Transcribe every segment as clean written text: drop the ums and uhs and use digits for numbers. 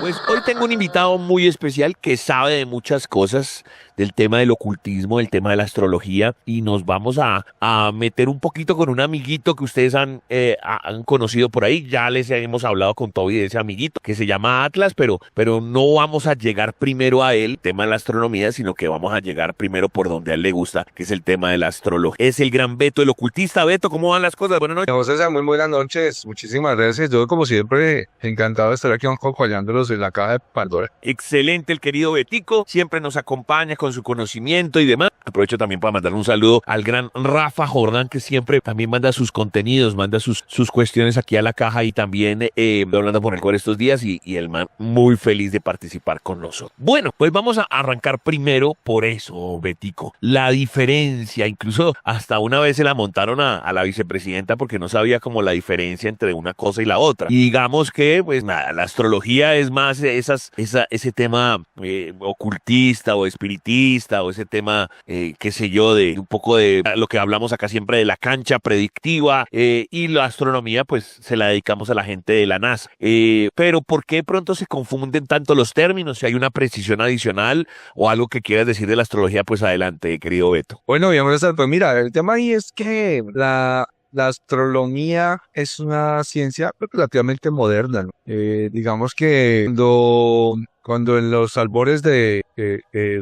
Pues hoy tengo un invitado muy especial que sabe de muchas cosas, del tema del ocultismo, del tema de la astrología, y nos vamos a meter un poquito con un amiguito que ustedes han conocido por ahí. Ya les hemos hablado con Toby de ese amiguito que se llama Atlas, pero no vamos a llegar primero a él, tema de la astronomía, sino que vamos a llegar primero por donde a él le gusta, que es el tema de la astrología. Es el gran Beto, el ocultista. Beto, ¿cómo van las cosas? Buenas noches. José, muy buenas noches, muchísimas gracias. Yo, como siempre, encantado de estar aquí acompañándolos en la caja de Pandora. Excelente el querido Betico, siempre nos acompaña con su conocimiento y demás. Aprovecho también para mandar un saludo al gran Rafa Jordán, que siempre también manda sus contenidos, manda sus cuestiones aquí a la caja, y también hablando por el cual estos días, y el man muy feliz de participar con nosotros. Bueno, pues vamos a arrancar primero por eso, Betico. La diferencia, incluso hasta una vez se la montaron a la vicepresidenta porque no sabía como la diferencia entre una cosa y la otra. Y digamos que, pues nada, la astrología es más ese tema ocultista o espiritista, o ese tema, qué sé yo, de un poco de lo que hablamos acá siempre de la cancha predictiva, y la astronomía pues se la dedicamos a la gente de la NASA. Pero ¿por qué de pronto se confunden tanto los términos? Si hay una precisión adicional o algo que quieras decir de la astrología, pues adelante, querido Beto. Bueno, bien, pues mira, el tema ahí es que la astronomía es una ciencia relativamente moderna, ¿no? Digamos que cuando en los albores de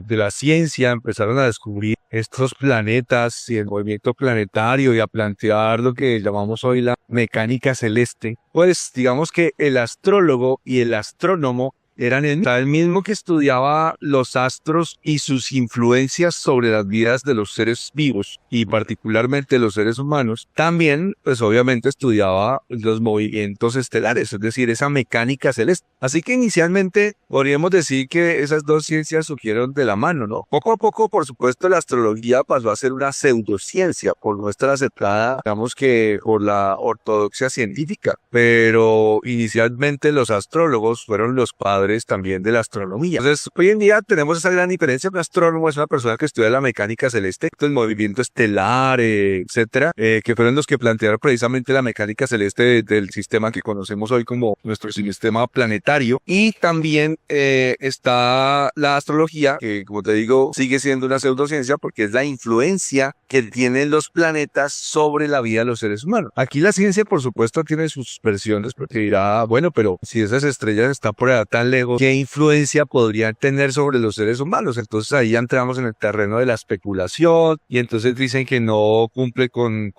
la ciencia empezaron a descubrir estos planetas y el movimiento planetario y a plantear lo que llamamos hoy la mecánica celeste, pues digamos que el astrólogo y el astrónomo eran el mismo que estudiaba los astros y sus influencias sobre las vidas de los seres vivos y particularmente los seres humanos. También, pues obviamente estudiaba los movimientos estelares, es decir, esa mecánica celeste. Así que inicialmente podríamos decir que esas dos ciencias surgieron de la mano, ¿no? Poco a poco, por supuesto, la astrología pasó a ser una pseudociencia por no estar aceptada, digamos que por la ortodoxia científica. Pero inicialmente los astrólogos fueron los padres también de la astronomía. Entonces, hoy en día tenemos esa gran diferencia. Un astrónomo es una persona que estudia la mecánica celeste, el movimiento estelar, etcétera, que fueron los que plantearon precisamente la mecánica celeste del sistema que conocemos hoy como nuestro sistema planetario. Y también está la astrología, que como te digo, sigue siendo una pseudociencia porque es la influencia que tienen los planetas sobre la vida de los seres humanos. Aquí la ciencia, por supuesto, tiene sus versiones, porque dirá, bueno, pero si esas estrellas están por allá tan lejos, ¿qué influencia podrían tener sobre los seres humanos? Entonces ahí ya entramos en el terreno de la especulación y entonces dicen que no cumple con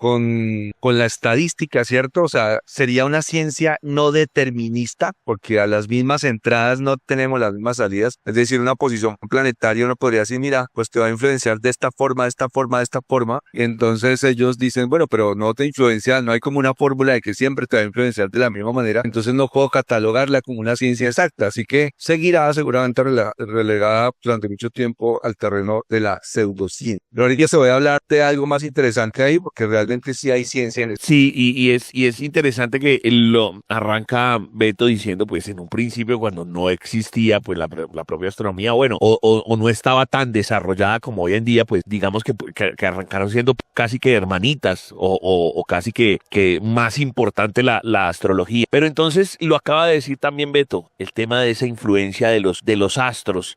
la estadística, ¿cierto? O sea, sería una ciencia no determinista porque a las mismas entradas no tenemos las mismas salidas. Es decir, una posición planetaria uno podría decir, mira, pues te va a influenciar de esta forma, de esta forma, de esta forma. Y entonces ellos dicen, bueno, pero no te influencia, no hay como una fórmula de que siempre te va a influenciar de la misma manera. Entonces no puedo catalogarla como una ciencia exacta. Así que seguirá seguramente relegada durante mucho tiempo al terreno de la pseudociencia. Pero ahorita se voy a hablar de algo más interesante ahí, porque realmente sí hay ciencia en esto. Sí, y es interesante que lo arranca Beto diciendo, pues en un principio cuando no existía pues la propia astronomía, bueno, o no estaba tan desarrollada como hoy en día, pues digamos que arrancaron siendo casi que hermanitas, o casi que más importante la astrología. Pero entonces lo acaba de decir también Beto, el tema de esa influencia de los astros.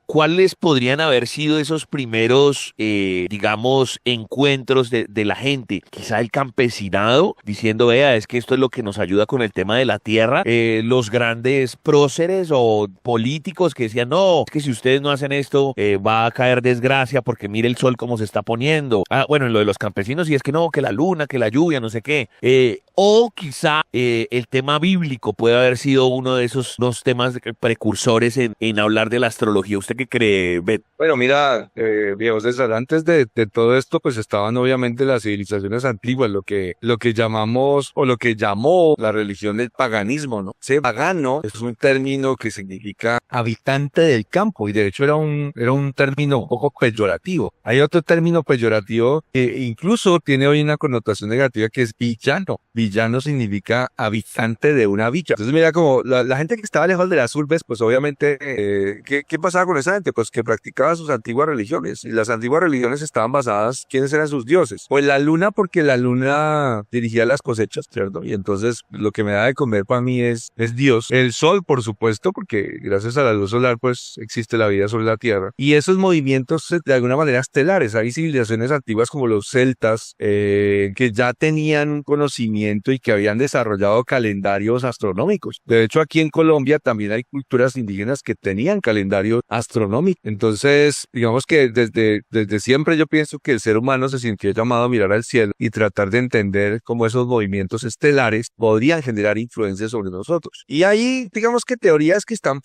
¿Cuáles podrían haber sido esos primeros, digamos, encuentros de la gente? Quizá el campesinado diciendo, vea, es que esto es lo que nos ayuda con el tema de la tierra. Los grandes próceres o políticos que decían, no, es que si ustedes no hacen esto, va a caer desgracia porque mire el sol cómo se está poniendo. Bueno, en lo de los campesinos, y es que no, que la luna, que la lluvia, no sé qué. O quizá el tema bíblico puede haber sido uno de esos dos temas precursores en hablar de la astrología. ¿Usted qué cree, Bet? Bueno, mira, viejo César, antes de todo esto, pues estaban obviamente las civilizaciones antiguas, lo que llamamos, o lo que llamó la religión del paganismo, ¿no? Ese pagano es un término que significa habitante del campo, y de hecho era un término un poco peyorativo. Hay otro término peyorativo que incluso tiene hoy una connotación negativa, que es villano. villano significa habitante de una villa. Entonces mira como la gente que estaba lejos de las urbes, pues obviamente, ¿qué pasaba con esa gente? Pues que practicaba sus antiguas religiones. Y las antiguas religiones estaban basadas, ¿quiénes eran sus dioses? Pues la luna, porque la luna dirigía las cosechas, ¿cierto? Y entonces lo que me da de comer para mí es Dios. El sol, por supuesto, porque gracias a la luz solar, pues existe la vida sobre la Tierra. Y esos movimientos, de alguna manera estelares. Hay civilizaciones antiguas como los celtas, que ya tenían un conocimiento y que habían desarrollado calendarios astronómicos. De hecho, aquí en Colombia también hay culturas indígenas que tenían calendario astronómico. Entonces, digamos que desde siempre yo pienso que el ser humano se sintió llamado a mirar al cielo y tratar de entender cómo esos movimientos estelares podrían generar influencias sobre nosotros. Y hay, digamos que teorías que están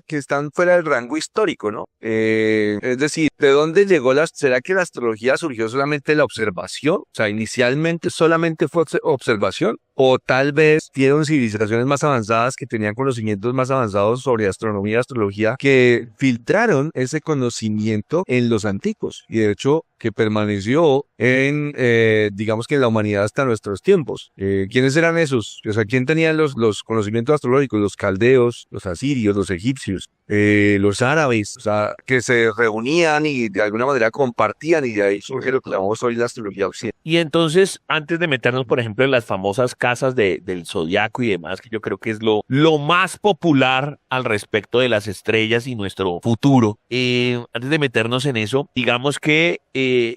que están fuera del rango histórico, ¿no? Es decir, ¿de dónde llegó será que la astrología surgió solamente de la observación? O sea, inicialmente solamente fue observación. O tal vez tuvieron civilizaciones más avanzadas que tenían conocimientos más avanzados sobre astronomía y astrología que filtraron ese conocimiento en los antiguos. Y de hecho, que permaneció digamos que en la humanidad hasta nuestros tiempos. ¿Quiénes eran esos? O sea, ¿quién tenía los conocimientos astrológicos? Los caldeos, los asirios, los egipcios, los árabes, o sea, que se reunían y de alguna manera compartían y de ahí surge lo que llamamos hoy la astrología occidental. Y entonces, antes de meternos, por ejemplo, en las famosas casas del zodiaco y demás, que yo creo que es lo más popular al respecto de las estrellas y nuestro futuro, antes de meternos en eso, digamos que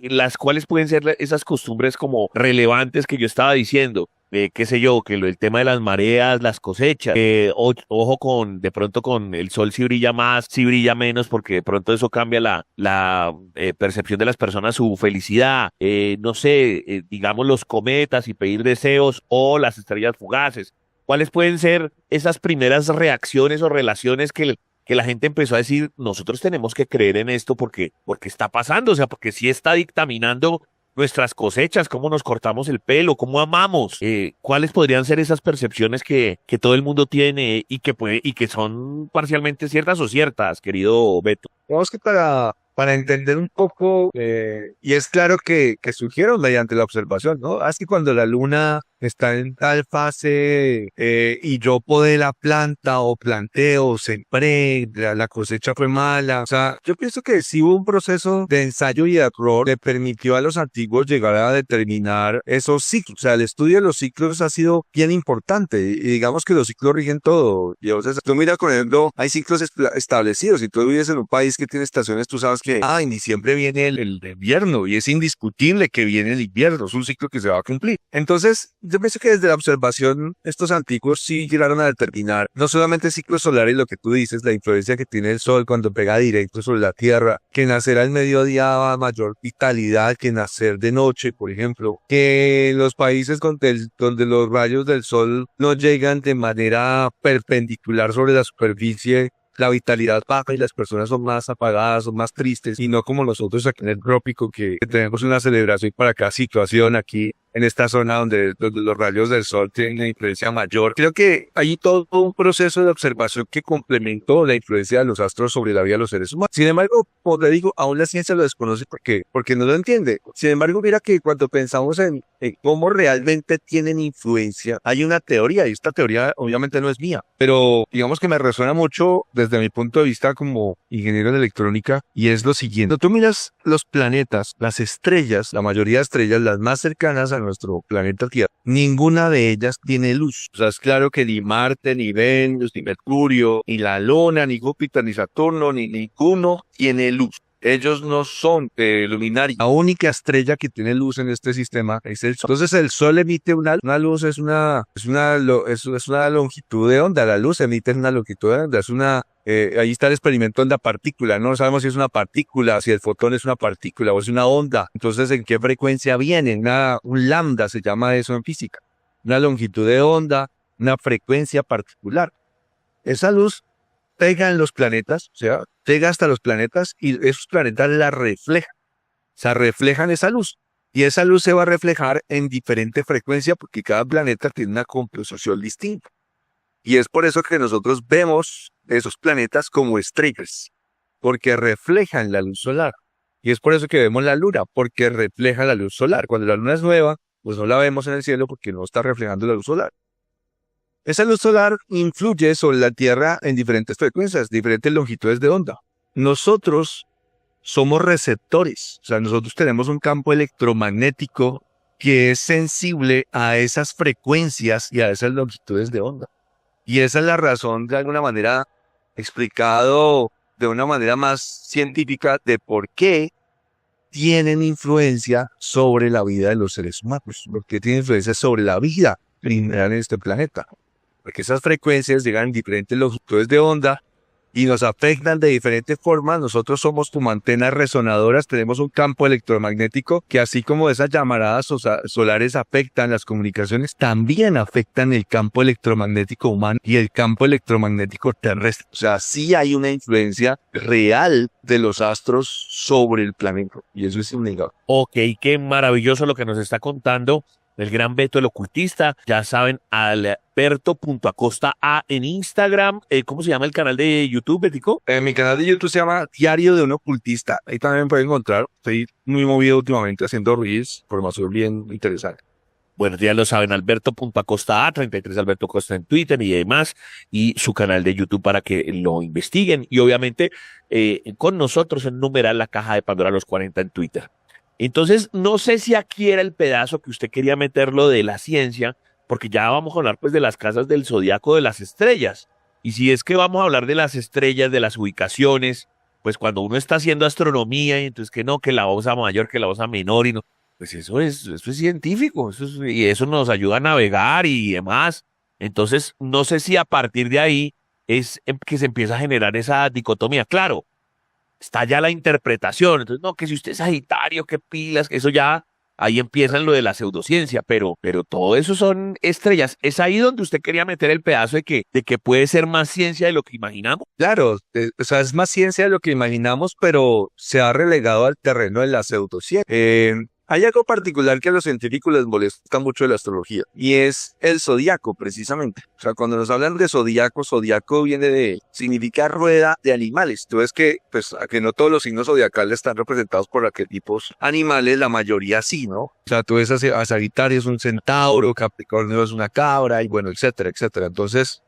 las cuales pueden ser esas costumbres como relevantes que yo estaba diciendo. Qué sé yo, que el tema de las mareas, las cosechas, ojo de pronto con el sol si brilla más, si brilla menos, porque de pronto eso cambia la percepción de las personas, su felicidad, no sé, digamos los cometas y pedir deseos o las estrellas fugaces. ¿Cuáles pueden ser esas primeras reacciones o relaciones que la gente empezó a decir, nosotros tenemos que creer en esto porque está pasando, o sea, porque sí está dictaminando nuestras cosechas, cómo nos cortamos el pelo, cómo amamos, cuáles podrían ser esas percepciones que todo el mundo tiene y que son parcialmente ciertas o ciertas, querido Beto? Digamos que para entender un poco, y es claro que surgieron mediante la observación, ¿no? Es que cuando la luna está en tal fase y yo podé la planta o planteo, sembré, la cosecha fue mala. O sea, yo pienso que sí hubo un proceso de ensayo y error que permitió a los antiguos llegar a determinar esos ciclos. O sea, el estudio de los ciclos ha sido bien importante y digamos que los ciclos rigen todo. Y, o sea, tú mira, por ejemplo, hay ciclos establecidos. Si tú vives en un país que tiene estaciones, tú sabes que, ni siempre viene el invierno y es indiscutible que viene el invierno. Es un ciclo que se va a cumplir. Entonces, yo pienso que desde la observación, estos antiguos sí llegaron a determinar no solamente ciclos solares, lo que tú dices, la influencia que tiene el sol cuando pega directo sobre la tierra, que nacer al mediodía da mayor vitalidad que nacer de noche, por ejemplo, que los países donde los rayos del sol no llegan de manera perpendicular sobre la superficie, la vitalidad baja y las personas son más apagadas, son más tristes, y no como nosotros aquí en el trópico que tenemos una celebración para cada situación aquí en esta zona donde los rayos del sol tienen una influencia mayor. Creo que hay todo un proceso de observación que complementó la influencia de los astros sobre la vida de los seres humanos. Sin embargo, como te digo, aún la ciencia lo desconoce porque no lo entiende. Sin embargo, mira que cuando pensamos en cómo realmente tienen influencia, hay una teoría, y esta teoría obviamente no es mía, pero digamos que me resuena mucho desde mi punto de vista como ingeniero de electrónica, y es lo siguiente. Cuando tú miras los planetas, las estrellas, la mayoría de estrellas, las más cercanas a nuestro planeta Tierra, ninguna de ellas tiene luz. O sea, es claro que ni Marte, ni Venus, ni Mercurio, ni la Luna, ni Júpiter, ni Saturno, ni ninguno tiene luz. Ellos no son luminarios. La única estrella que tiene luz en este sistema es el Sol. Entonces el Sol emite una luz, es una longitud de onda. La luz emite una longitud de onda. Ahí está el experimento en la partícula. No sabemos si es una partícula, si el fotón es una partícula o es una onda. Entonces, ¿en qué frecuencia viene? Un lambda se llama eso en física. Una longitud de onda, una frecuencia particular. Esa luz pega en los planetas, o sea, pega hasta los planetas y esos planetas la reflejan. O sea, reflejan esa luz. Y esa luz se va a reflejar en diferente frecuencia porque cada planeta tiene una composición distinta. Y es por eso que nosotros vemos esos planetas como estrellas, porque reflejan la luz solar. Y es por eso que vemos la luna, porque refleja la luz solar. Cuando la luna es nueva, pues no la vemos en el cielo porque no está reflejando la luz solar. Esa luz solar influye sobre la Tierra en diferentes frecuencias, diferentes longitudes de onda. Nosotros somos receptores, o sea, nosotros tenemos un campo electromagnético que es sensible a esas frecuencias y a esas longitudes de onda. Y esa es la razón, de alguna manera, explicado de una manera más científica de por qué tienen influencia sobre la vida de los seres humanos, por qué tienen influencia sobre la vida en este planeta. Porque esas frecuencias llegan en diferentes longitudes de onda y nos afectan de diferentes formas. Nosotros somos como antenas resonadoras, tenemos un campo electromagnético que así como esas llamaradas solares afectan las comunicaciones, también afectan el campo electromagnético humano y el campo electromagnético terrestre. O sea, sí hay una influencia real de los astros sobre el planeta y eso es innegable. Ok, qué maravilloso lo que nos está contando el gran Beto el ocultista. Ya saben, Alberto.acosta A en Instagram. ¿Cómo se llama el canal de YouTube, Betico? Mi canal de YouTube se llama Diario de un Ocultista. Ahí también me pueden encontrar. Estoy muy movido últimamente haciendo reels, información bien interesante. Bueno, ya lo saben, Alberto.acosta A, 33 Alberto Costa en Twitter y demás, y su canal de YouTube para que lo investiguen. Y obviamente con nosotros en numeral la caja de Pandora los 40 en Twitter. Entonces, no sé si aquí era el pedazo que usted quería meterlo de la ciencia, porque ya vamos a hablar pues de las casas del zodiaco de las estrellas. Y si es que vamos a hablar de las estrellas, de las ubicaciones, pues cuando uno está haciendo astronomía, y entonces que no, que la osa mayor, que la osa menor, y no, pues eso es científico, y eso nos ayuda a navegar y demás. Entonces, no sé si a partir de ahí es que se empieza a generar esa dicotomía. Claro, está ya la interpretación. Entonces, no, que si usted es Sagitario, qué pilas, que eso ya, ahí empieza lo de la pseudociencia, pero todo eso son estrellas. Es ahí donde usted quería meter el pedazo de que puede ser más ciencia de lo que imaginamos. Claro, o sea, es más ciencia de lo que imaginamos, pero se ha relegado al terreno de la pseudociencia. Hay algo particular que a los científicos les molesta mucho de la astrología, y es el zodiaco, precisamente. O sea, cuando nos hablan de zodiaco, zodiaco significa rueda de animales. Tú ves que, pues, a que no todos los signos zodiacales están representados por arquetipos animales, la mayoría sí, ¿no? O sea, tú ves a Sagitario es un centauro, Capricornio es una cabra, y bueno, etcétera, etcétera. Entonces,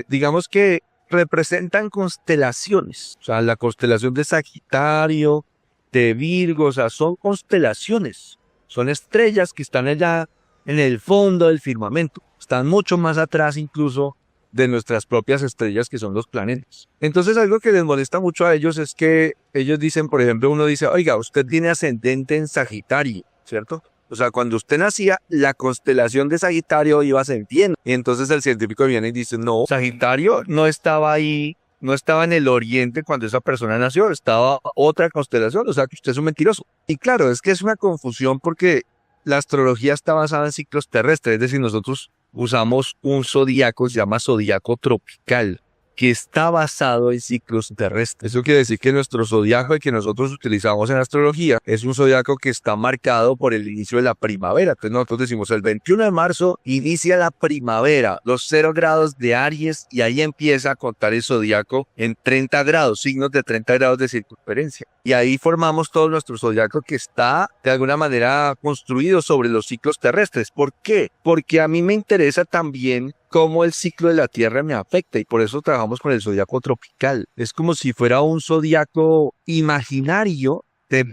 digamos que representan constelaciones. O sea, la constelación de Sagitario, de Virgo, o sea, son constelaciones, son estrellas que están allá en el fondo del firmamento, están mucho más atrás incluso de nuestras propias estrellas que son los planetas. Entonces algo que les molesta mucho a ellos es que ellos dicen, por ejemplo, uno dice, oiga, usted tiene ascendente en Sagitario, ¿cierto? O sea, cuando usted nacía, la constelación de Sagitario iba ascendiendo. Y entonces el científico viene y dice, no, Sagitario no estaba ahí, no estaba en el oriente cuando esa persona nació, estaba otra constelación, o sea que usted es un mentiroso. Y claro, es que es una confusión porque la astrología está basada en ciclos terrestres, es decir, nosotros usamos un zodiaco, se llama zodiaco tropical, que está basado en ciclos terrestres. Eso quiere decir que nuestro zodiaco que nosotros utilizamos en astrología es un zodiaco que está marcado por el inicio de la primavera. Entonces nosotros decimos el 21 de marzo inicia la primavera, los 0 grados de Aries, y ahí empieza a contar el zodiaco en 30 grados, signos de 30 grados de circunferencia. Y ahí formamos todo nuestro zodiaco que está de alguna manera construido sobre los ciclos terrestres. ¿Por qué? Porque a mí me interesa también cómo el ciclo de la Tierra me afecta y por eso trabajamos con el zodiaco tropical. Es como si fuera un zodiaco imaginario,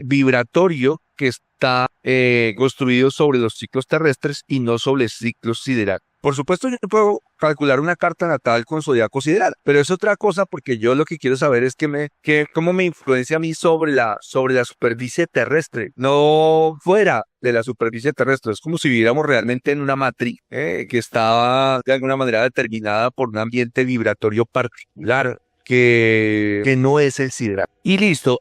vibratorio, que está construido sobre los ciclos terrestres y no sobre ciclos siderales. Por supuesto, yo puedo calcular una carta natal con zodiaco sideral, pero es otra cosa porque yo lo que quiero saber es cómo me influencia a mí sobre la superficie terrestre, no fuera de la superficie terrestre. Es como si viviéramos realmente en una matriz que estaba de alguna manera determinada por un ambiente vibratorio particular que no es el sideral. Y listo,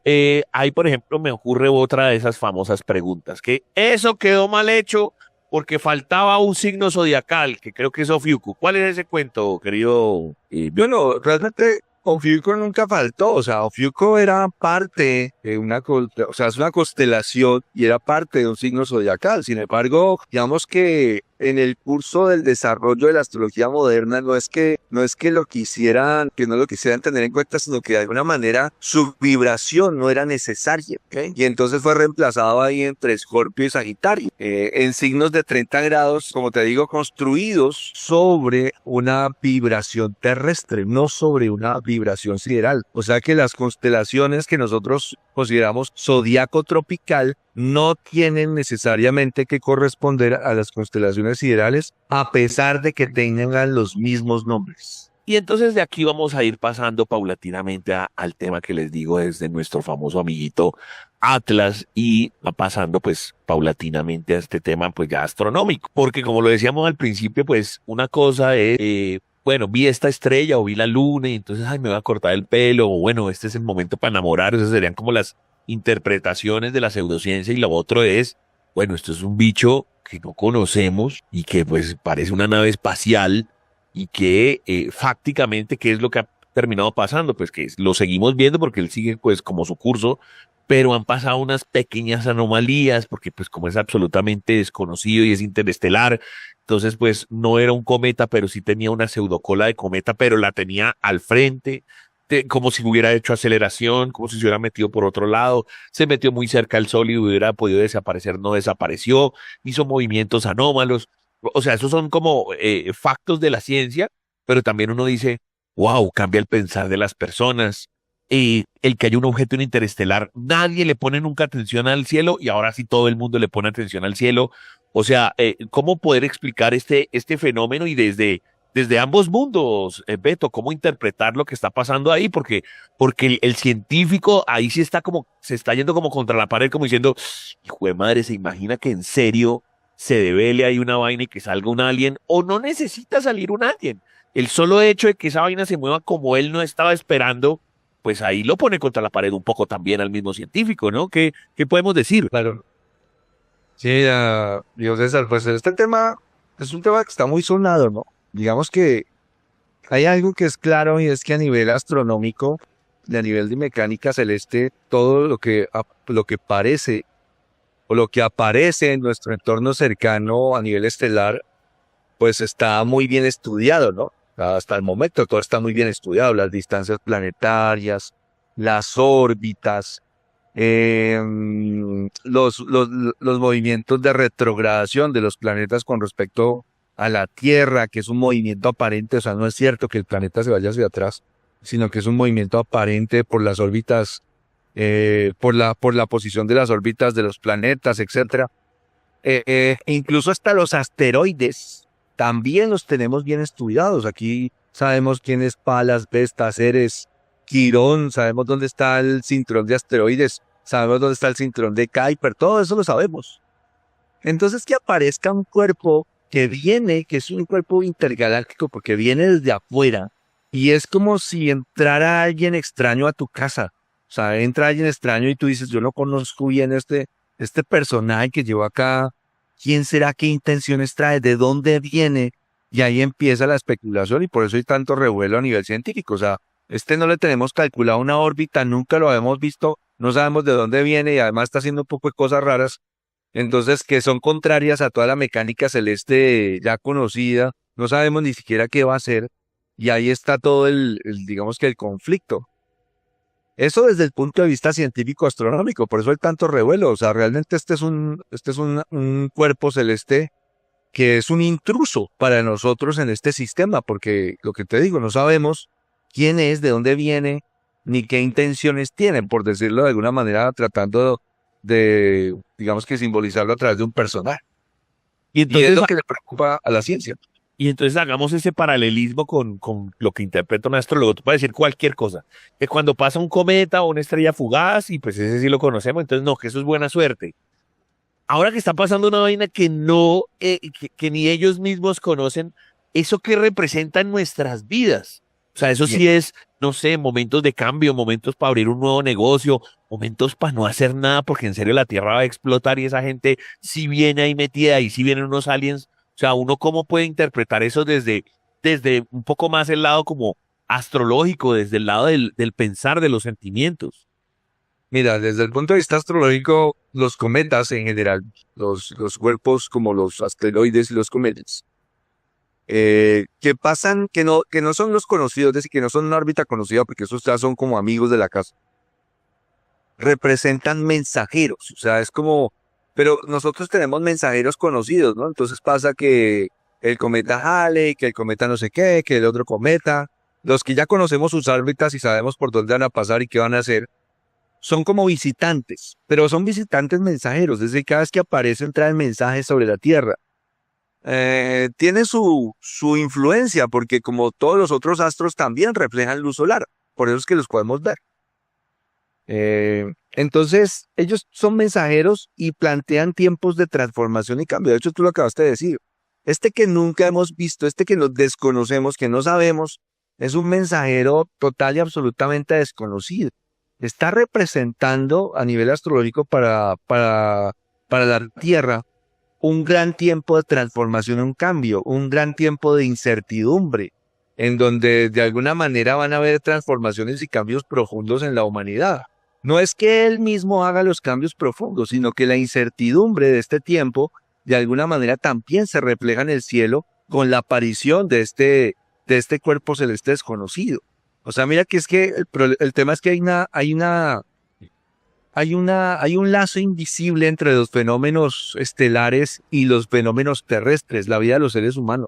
ahí por ejemplo me ocurre otra de esas famosas preguntas, que eso quedó mal hecho porque faltaba un signo zodiacal, que creo que es Ofiuco. ¿Cuál es ese cuento, querido? Bueno, realmente Ofiuco nunca faltó, o sea, Ofiuco era parte de es una constelación y era parte de un signo zodiacal. Sin embargo, digamos que en el curso del desarrollo de la astrología moderna no es que no lo quisieran tener en cuenta, sino que de alguna manera su vibración no era necesaria, ¿ok? Y entonces fue reemplazado ahí entre Escorpio y Sagitario, en signos de 30 grados, como te digo, construidos sobre una vibración terrestre, no sobre una vibración sideral. O sea que las constelaciones que nosotros consideramos zodiaco tropical no tienen necesariamente que corresponder a las constelaciones siderales, a pesar de que tengan los mismos nombres. Y entonces de aquí vamos a ir pasando paulatinamente al tema que les digo desde nuestro famoso amiguito Atlas y va pasando pues paulatinamente a este tema pues ya astronómico. Porque como lo decíamos al principio, pues una cosa es, bueno, vi esta estrella o vi la luna y entonces, ay, me voy a cortar el pelo o bueno, este es el momento para enamorar. Esas serían como las interpretaciones de la pseudociencia y lo otro es, bueno, esto es un bicho que no conocemos y que pues parece una nave espacial y que fácticamente, ¿qué es lo que ha terminado pasando? Pues que lo seguimos viendo porque él sigue pues como su curso, pero han pasado unas pequeñas anomalías porque pues como es absolutamente desconocido y es interestelar, entonces pues no era un cometa, pero sí tenía una pseudocola de cometa, pero la tenía al frente, como si hubiera hecho aceleración, como si se hubiera metido por otro lado, se metió muy cerca al Sol y hubiera podido desaparecer, no desapareció, hizo movimientos anómalos. O sea, esos son como factos de la ciencia, pero también uno dice, wow, cambia el pensar de las personas. El que haya un objeto interestelar, nadie le pone nunca atención al cielo y ahora sí todo el mundo le pone atención al cielo. O sea, ¿cómo poder explicar este fenómeno y desde ambos mundos, Beto, cómo interpretar lo que está pasando ahí? Porque el científico ahí sí está como, se está yendo como contra la pared, como diciendo, hijo de madre, ¿se imagina que en serio se devele ahí una vaina y que salga un alien, o no necesita salir un alien? El solo hecho de que esa vaina se mueva como él no estaba esperando, pues ahí lo pone contra la pared un poco también al mismo científico, ¿no? ¿Qué podemos decir? Claro. Sí, Dios César, pues este tema es un tema que está muy sonado, ¿no? Digamos que hay algo que es claro y es que a nivel astronómico, y a nivel de mecánica celeste, todo lo que parece o lo que aparece en nuestro entorno cercano a nivel estelar, pues está muy bien estudiado, ¿no? Hasta el momento todo está muy bien estudiado, las distancias planetarias, las órbitas, los movimientos de retrogradación de los planetas con respecto a la Tierra, que es un movimiento aparente, o sea, no es cierto que el planeta se vaya hacia atrás, sino que es un movimiento aparente por las órbitas, por la posición de las órbitas de los planetas, etcétera. Incluso hasta los asteroides también los tenemos bien estudiados. Aquí sabemos quién es Palas, Vesta, Ceres, Quirón, sabemos dónde está el cinturón de asteroides, sabemos dónde está el cinturón de Kuiper, todo eso lo sabemos. Entonces que aparezca un cuerpo que es un cuerpo intergaláctico porque viene desde afuera y es como si entrara alguien extraño a tu casa. O sea, entra alguien extraño y tú dices, yo no conozco bien este personaje que llevó acá, ¿quién será? ¿Qué intenciones trae? ¿De dónde viene? Y ahí empieza la especulación y por eso hay tanto revuelo a nivel científico. O sea, no le tenemos calculado una órbita, nunca lo habíamos visto, no sabemos de dónde viene y además está haciendo un poco de cosas raras. Entonces, que son contrarias a toda la mecánica celeste ya conocida, no sabemos ni siquiera qué va a hacer y ahí está todo digamos que el conflicto. Eso desde el punto de vista científico astronómico, por eso hay tanto revuelo. O sea, realmente este es un cuerpo celeste que es un intruso para nosotros en este sistema, porque lo que te digo, no sabemos quién es, de dónde viene, ni qué intenciones tiene, por decirlo de alguna manera, tratando de, digamos que simbolizarlo a través de un personaje. Y Y es entonces lo que le preocupa a la ciencia. Y entonces hagamos ese paralelismo con lo que interpreta un astrólogo. Tú puedes decir cualquier cosa. Que cuando pasa un cometa o una estrella fugaz, y pues ese sí lo conocemos, entonces no, que eso es buena suerte. Ahora que está pasando una vaina que no, que ni ellos mismos conocen, ¿eso qué representa en nuestras vidas? O sea, eso Bien. sí es, no sé, momentos de cambio, momentos para abrir un nuevo negocio, momentos para no hacer nada, porque en serio la Tierra va a explotar y esa gente sí viene ahí metida y sí vienen unos aliens. O sea, uno cómo puede interpretar eso desde un poco más el lado como astrológico, desde el lado del pensar, de los sentimientos. Mira, desde el punto de vista astrológico, los cometas en general, los cuerpos como los asteroides y los cometas, que pasan, que no son los conocidos, es decir, que no son una órbita conocida, porque esos ya son como amigos de la casa, representan mensajeros, o sea, es como, pero nosotros tenemos mensajeros conocidos, ¿no? Entonces pasa que el cometa Halley, que el cometa no sé qué, que el otro cometa, los que ya conocemos sus órbitas y sabemos por dónde van a pasar y qué van a hacer, son como visitantes, pero son visitantes mensajeros, desde cada vez que aparecen traen mensajes sobre la Tierra. Tiene su influencia, porque como todos los otros astros también reflejan luz solar, por eso es que los podemos ver. Entonces, ellos son mensajeros y plantean tiempos de transformación y cambio. De hecho, tú lo acabaste de decir. Este que nunca hemos visto, este que nos desconocemos, que no sabemos, es un mensajero total y absolutamente desconocido. Está representando a nivel astrológico para la Tierra un gran tiempo de transformación, un cambio, un gran tiempo de incertidumbre, en donde de alguna manera van a haber transformaciones y cambios profundos en la humanidad. No es que él mismo haga los cambios profundos, sino que la incertidumbre de este tiempo de alguna manera también se refleja en el cielo con la aparición de este cuerpo celeste desconocido. O sea, mira que es que el tema es que hay un lazo invisible entre los fenómenos estelares y los fenómenos terrestres, la vida de los seres humanos.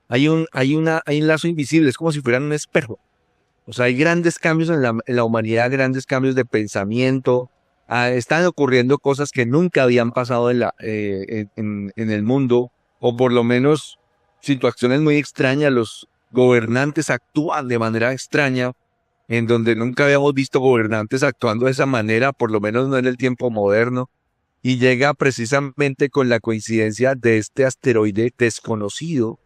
Hay un lazo invisible, es como si fueran un espejo. O sea, hay grandes cambios en la humanidad, grandes cambios de pensamiento. Están ocurriendo cosas que nunca habían pasado en el mundo, o por lo menos situaciones muy extrañas. Los gobernantes actúan de manera extraña, en donde nunca habíamos visto gobernantes actuando de esa manera, por lo menos no en el tiempo moderno. Y llega precisamente con la coincidencia de este asteroide desconocido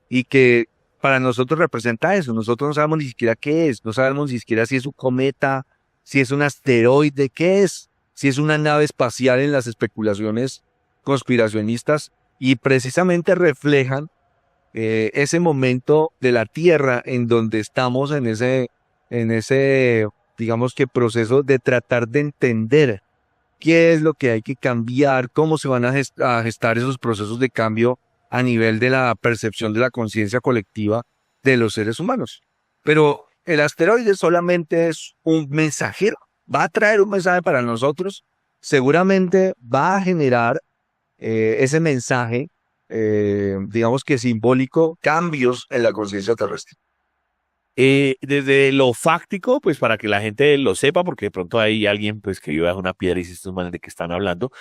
y que para nosotros representa eso. Nosotros no sabemos ni siquiera qué es, no sabemos ni siquiera si es un cometa, si es un asteroide, qué es, si es una nave espacial en las especulaciones conspiracionistas, y precisamente reflejan ese momento de la Tierra en donde estamos en ese, digamos que proceso de tratar de entender qué es lo que hay que cambiar, cómo se van a gestar esos procesos de cambio a nivel de la percepción de la conciencia colectiva de los seres humanos. Pero el asteroide solamente es un mensajero, va a traer un mensaje para nosotros, seguramente va a generar ese mensaje, digamos que simbólico, cambios en la conciencia terrestre. Desde lo fáctico, pues para que la gente lo sepa, porque de pronto hay alguien pues que vive bajo una piedra y dice estos manes de qué están hablando,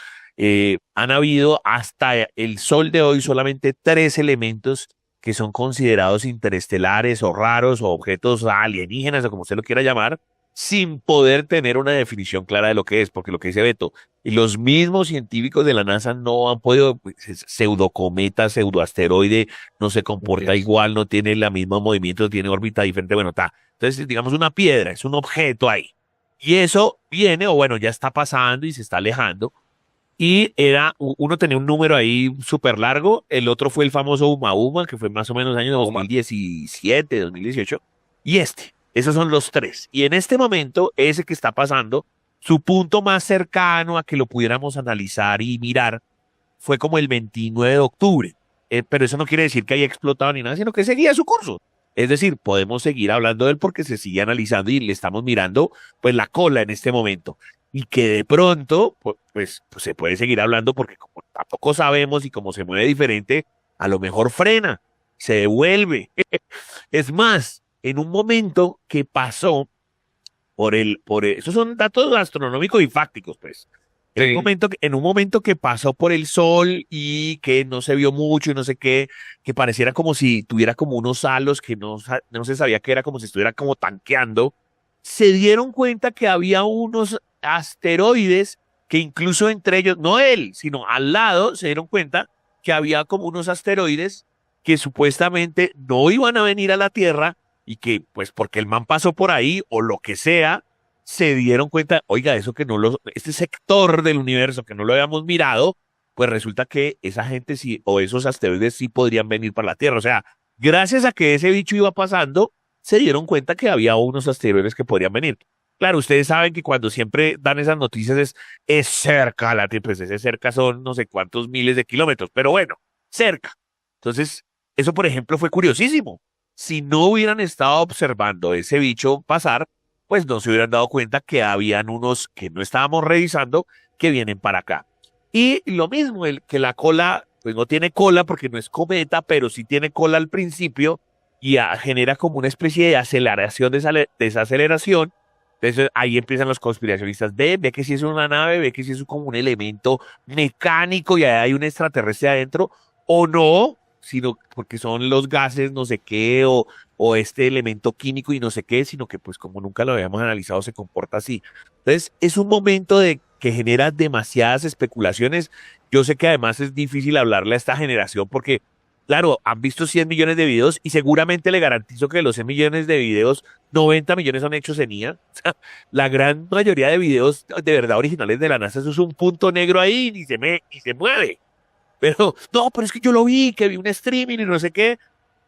han habido hasta el sol de hoy solamente 3 elementos que son considerados interestelares o raros o objetos alienígenas o como usted lo quiera llamar, sin poder tener una definición clara de lo que es, porque lo que dice Beto, y los mismos científicos de la NASA no han podido, pues, pseudocometa, pseudoasteroide, no se comporta igual, no tiene el mismo movimiento, tiene órbita diferente, bueno, está. Entonces, digamos una piedra, es un objeto ahí. Y eso viene, o bueno, ya está pasando y se está alejando. Y uno tenía un número ahí súper largo, el otro fue el famoso Uma Uma, que fue más o menos año 2017, 2018, y esos son los 3. Y en este momento, ese que está pasando, su punto más cercano a que lo pudiéramos analizar y mirar fue como el 29 de octubre. Pero eso no quiere decir que haya explotado ni nada, sino que seguía su curso. Es decir, podemos seguir hablando de él porque se sigue analizando y le estamos mirando pues la cola en este momento. Y que de pronto, pues se puede seguir hablando porque como tampoco sabemos y como se mueve diferente, a lo mejor frena, se devuelve. Es más, en un momento que pasó esos son datos astronómicos y fácticos, pues. Sí. En un momento que pasó por el sol y que no se vio mucho y no sé qué, que pareciera como si tuviera como unos halos que no se sabía que era, como si estuviera como tanqueando, se dieron cuenta que había unos asteroides que incluso entre ellos, no él, sino al lado, se dieron cuenta que había como unos asteroides que supuestamente no iban a venir a la Tierra y que, pues, porque el man pasó por ahí o lo que sea, se dieron cuenta, oiga, eso que este sector del universo que no lo habíamos mirado, pues resulta que esa gente sí, o esos asteroides sí podrían venir para la Tierra. O sea, gracias a que ese bicho iba pasando, se dieron cuenta que había unos asteroides que podrían venir. Claro, ustedes saben que cuando siempre dan esas noticias es cerca, pues ese cerca son no sé cuántos miles de kilómetros, pero bueno, cerca. Entonces, eso por ejemplo fue curiosísimo. Si no hubieran estado observando ese bicho pasar, pues no se hubieran dado cuenta que habían unos que no estábamos revisando que vienen para acá. Y lo mismo, que la cola, pues no tiene cola porque no es cometa, pero sí tiene cola al principio y genera como una especie de aceleración, desaceleración. Entonces ahí empiezan los conspiracionistas, ve que si es una nave, ve que si es como un elemento mecánico y ahí hay un extraterrestre adentro, o no, sino porque son los gases no sé qué, o este elemento químico y no sé qué, sino que pues como nunca lo habíamos analizado se comporta así. Entonces es un momento de que genera demasiadas especulaciones. Yo sé que además es difícil hablarle a esta generación porque, claro, han visto 100 millones de videos y seguramente le garantizo que de los 100 millones de videos, 90 millones son hechos en IA. O sea, la gran mayoría de videos de verdad originales de la NASA, eso es un punto negro ahí y se mueve. Pero, no, pero es que yo lo vi, que vi un streaming y no sé qué.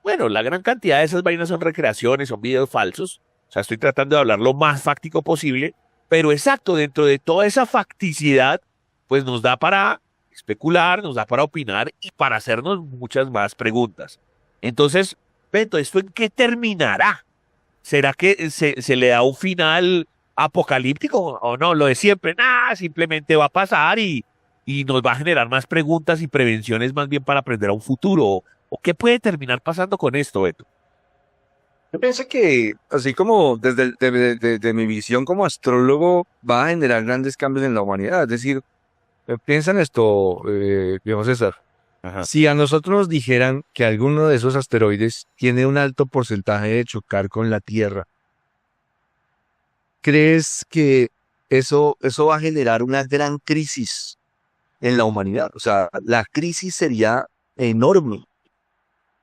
Bueno, la gran cantidad de esas vainas son recreaciones, son videos falsos. O sea, estoy tratando de hablar lo más fáctico posible. Pero exacto, dentro de toda esa facticidad, pues nos da para especular, nos da para opinar y para hacernos muchas más preguntas. Entonces, Beto, ¿esto en qué terminará? ¿Será que se le da un final apocalíptico o no? Lo de siempre, nada, simplemente va a pasar y nos va a generar más preguntas y prevenciones más bien para aprender a un futuro. ¿O qué puede terminar pasando con esto, Beto? Yo pienso que, así como desde mi visión como astrólogo, va a generar grandes cambios en la humanidad. Es decir, piensa en esto, viejo César. Ajá. Si a nosotros nos dijeran que alguno de esos asteroides tiene un alto porcentaje de chocar con la Tierra, ¿crees que eso va a generar una gran crisis en la humanidad? O sea, la crisis sería enorme.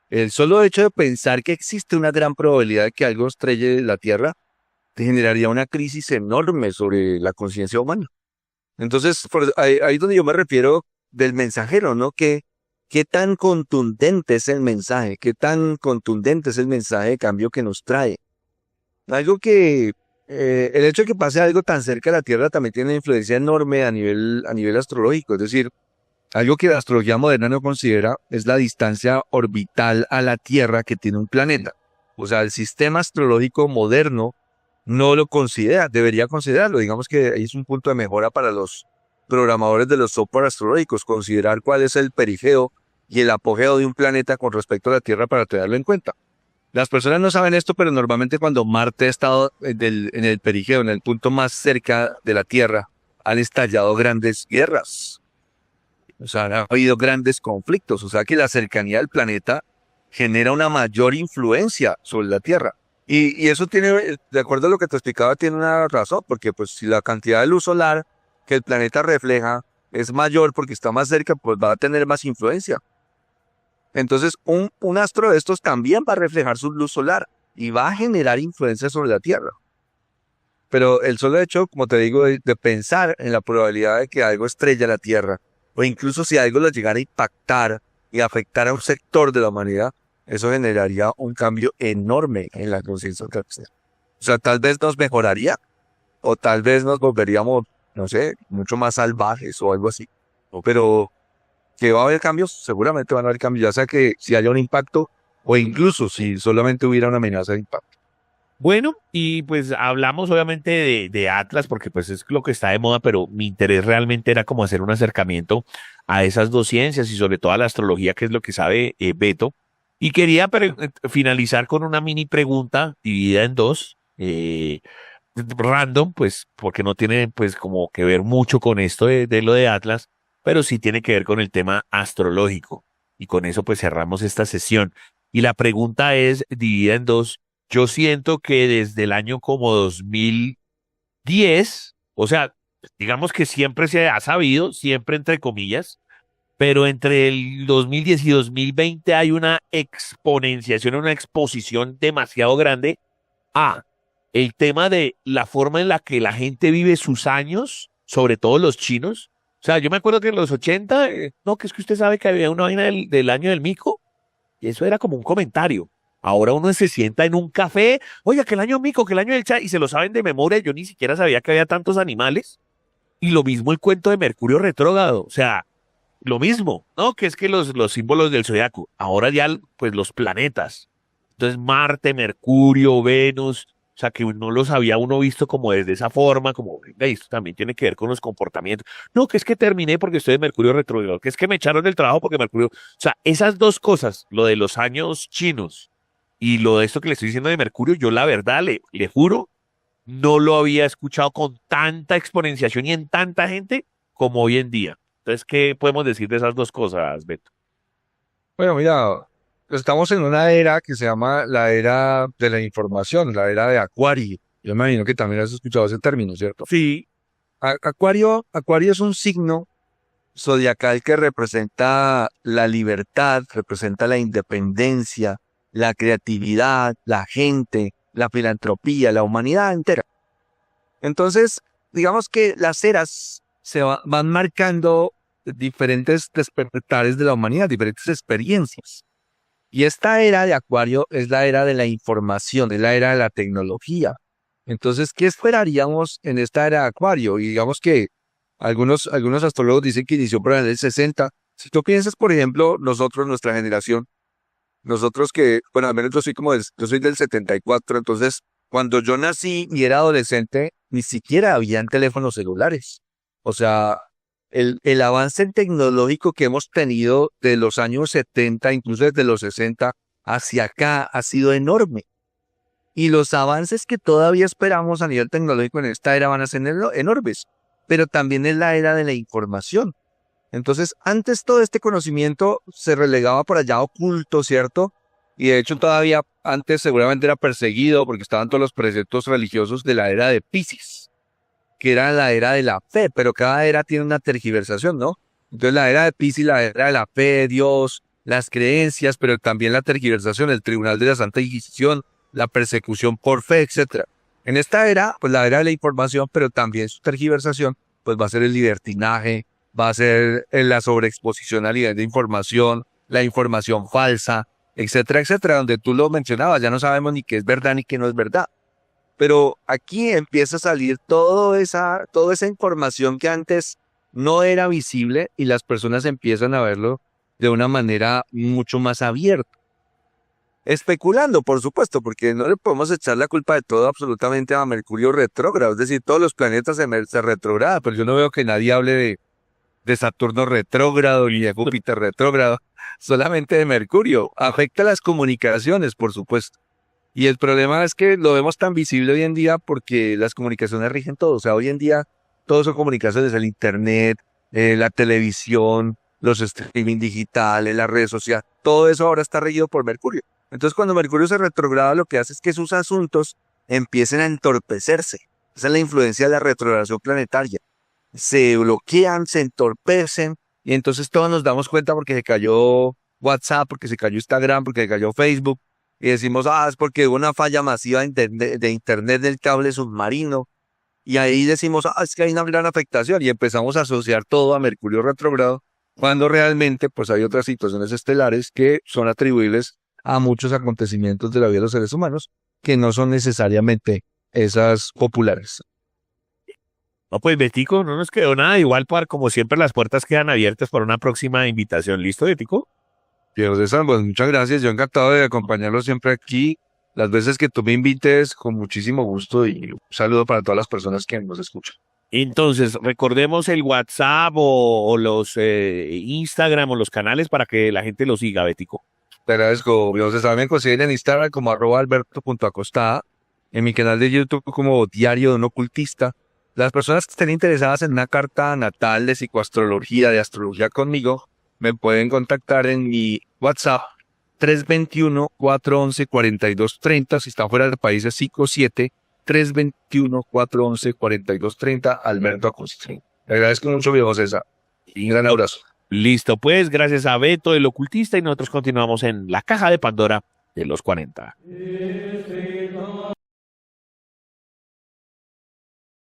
El solo hecho de pensar que existe una gran probabilidad de que algo estrelle la Tierra te generaría una crisis enorme sobre la conciencia humana. Entonces, ahí es donde yo me refiero del mensajero, ¿no? ¿Qué tan contundente es el mensaje? ¿Qué tan contundente es el mensaje de cambio que nos trae? Algo que, el hecho de que pase algo tan cerca de la Tierra también tiene una influencia enorme a nivel astrológico. Es decir, algo que la astrología moderna no considera es la distancia orbital a la Tierra que tiene un planeta. O sea, el sistema astrológico moderno no lo considera, debería considerarlo. Digamos que ahí es un punto de mejora para los programadores de los software astrológicos, considerar cuál es el perigeo y el apogeo de un planeta con respecto a la Tierra para tenerlo en cuenta. Las personas no saben esto, pero normalmente cuando Marte ha estado en el perigeo, en el punto más cerca de la Tierra, han estallado grandes guerras. O sea, ha habido grandes conflictos. O sea que la cercanía del planeta genera una mayor influencia sobre la Tierra. Y eso tiene, de acuerdo a lo que te explicaba, tiene una razón, porque pues si la cantidad de luz solar que el planeta refleja es mayor porque está más cerca, pues va a tener más influencia. Entonces, un astro de estos también va a reflejar su luz solar y va a generar influencia sobre la Tierra. Pero el solo hecho, como te digo, de pensar en la probabilidad de que algo estrelle la Tierra, o incluso si algo lo llegara a impactar y afectar a un sector de la humanidad, eso generaría un cambio enorme en la conciencia terrestre. O sea, tal vez nos mejoraría, o tal vez nos volveríamos, no sé, mucho más salvajes o algo así. Pero que va a haber cambios, seguramente van a haber cambios, ya sea que si haya un impacto, o incluso si solamente hubiera una amenaza de impacto. Bueno, y pues hablamos obviamente de Atlas porque pues es lo que está de moda, pero mi interés realmente era como hacer un acercamiento a esas dos ciencias y sobre todo a la astrología, que es lo que sabe Beto. Y quería finalizar con una mini pregunta dividida en dos, random, pues porque no tiene pues como que ver mucho con esto de lo de Atlas, pero sí tiene que ver con el tema astrológico. Y con eso pues cerramos esta sesión. Y la pregunta es dividida en dos. Yo siento que desde el año como 2010, o sea, digamos que siempre se ha sabido, siempre entre comillas, pero entre el 2010 y 2020 hay una exponenciación, una exposición demasiado grande a el tema de la forma en la que la gente vive sus años, sobre todo los chinos. O sea, yo me acuerdo que en los 80, no, que es que usted sabe que había una vaina del año del mico, y eso era como un comentario. Ahora uno se sienta en un café, oiga, que el año mico, que el año del chat, y se lo saben de memoria. Yo ni siquiera sabía que había tantos animales. Y lo mismo el cuento de Mercurio retrógrado. O sea, lo mismo, ¿no? Que es que los símbolos del zodiaco. Ahora ya, pues los planetas. Entonces, Marte, Mercurio, Venus. O sea, que no los había uno visto como desde esa forma, como, venga, y esto también tiene que ver con los comportamientos. No, que es que terminé porque estoy de Mercurio retrógrado, que es que me echaron del trabajo porque Mercurio. O sea, esas dos cosas, lo de los años chinos y lo de esto que le estoy diciendo de Mercurio, yo la verdad le juro, no lo había escuchado con tanta exponenciación y en tanta gente como hoy en día. Entonces, ¿qué podemos decir de esas dos cosas, Beto? Bueno, mira, estamos en una era que se llama la era de la información, la era de Acuario. Yo me imagino que también has escuchado ese término, ¿cierto? Sí, Acuario es un signo zodiacal que representa la libertad, representa la independencia, la creatividad, la gente, la filantropía, la humanidad entera. Entonces, digamos que las eras van marcando diferentes despertares de la humanidad, diferentes experiencias. Y esta era de Acuario es la era de la información, es la era de la tecnología. Entonces, ¿qué esperaríamos en esta era de Acuario? Y digamos que algunos astrólogos dicen que inició por el 60. Si tú piensas, por ejemplo, nosotros, nuestra generación, nosotros que, bueno, al menos yo soy del 74, entonces, cuando yo nací y era adolescente, ni siquiera habían teléfonos celulares. O sea, el avance tecnológico que hemos tenido de los años 70, incluso desde los 60, hacia acá ha sido enorme. Y los avances que todavía esperamos a nivel tecnológico en esta era van a ser enormes. Pero también es la era de la información. Entonces, antes todo este conocimiento se relegaba por allá oculto, ¿cierto? Y de hecho todavía antes seguramente era perseguido porque estaban todos los preceptos religiosos de la era de Piscis, que era la era de la fe, pero cada era tiene una tergiversación, ¿no? Entonces la era de Piscis, la era de la fe, Dios, las creencias, pero también la tergiversación, el tribunal de la Santa Inquisición, la persecución por fe, etcétera. En esta era, pues la era de la información, pero también su tergiversación, pues va a ser el libertinaje, va a ser la sobreexposición a nivel de información, la información falsa, etcétera, etcétera, donde tú lo mencionabas, ya no sabemos ni qué es verdad ni qué no es verdad. Pero aquí empieza a salir toda esa información que antes no era visible y las personas empiezan a verlo de una manera mucho más abierta. Especulando, por supuesto, porque no le podemos echar la culpa de todo absolutamente a Mercurio retrógrado, es decir, todos los planetas se retrogradan, pero yo no veo que nadie hable de Saturno retrógrado ni de Júpiter retrógrado, solamente de Mercurio. Afecta las comunicaciones, por supuesto. Y el problema es que lo vemos tan visible hoy en día porque las comunicaciones rigen todo. O sea, hoy en día todo son comunicaciones, el internet, la televisión, los streaming digitales, las redes sociales, todo eso ahora está regido por Mercurio. Entonces cuando Mercurio se retrograda lo que hace es que sus asuntos empiecen a entorpecerse. Esa es la influencia de la retrogradación planetaria. Se bloquean, se entorpecen y entonces todos nos damos cuenta porque se cayó WhatsApp, porque se cayó Instagram, porque se cayó Facebook y decimos, es porque hubo una falla masiva de internet del cable submarino y ahí decimos, es que hay una gran afectación y empezamos a asociar todo a Mercurio retrógrado cuando realmente pues hay otras situaciones estelares que son atribuibles a muchos acontecimientos de la vida de los seres humanos que no son necesariamente esas populares. no, pues Betico, no nos quedó nada. Igual, como siempre, las puertas quedan abiertas para una próxima invitación. ¿Listo, Betico? Diego César, pues muchas gracias. Yo encantado de acompañarlo siempre aquí. Las veces que tú me invites, con muchísimo gusto y un saludo para todas las personas que nos escuchan. Entonces, recordemos el WhatsApp o los Instagram o los canales para que la gente lo siga, Betico. Te agradezco. Diego César, me consiguen en Instagram como @alberto.acosta, en mi canal de YouTube como Diario de un Ocultista. Las personas que estén interesadas en una carta natal de psicoastrología, de astrología conmigo, me pueden contactar en mi WhatsApp 321-411-4230. Si están fuera del país es 57-321-411-4230, Alberto Acosta. Te agradezco mucho, viejo César. Y un gran abrazo. Listo, pues, gracias a Beto, el ocultista, y nosotros continuamos en la caja de Pandora de los 40.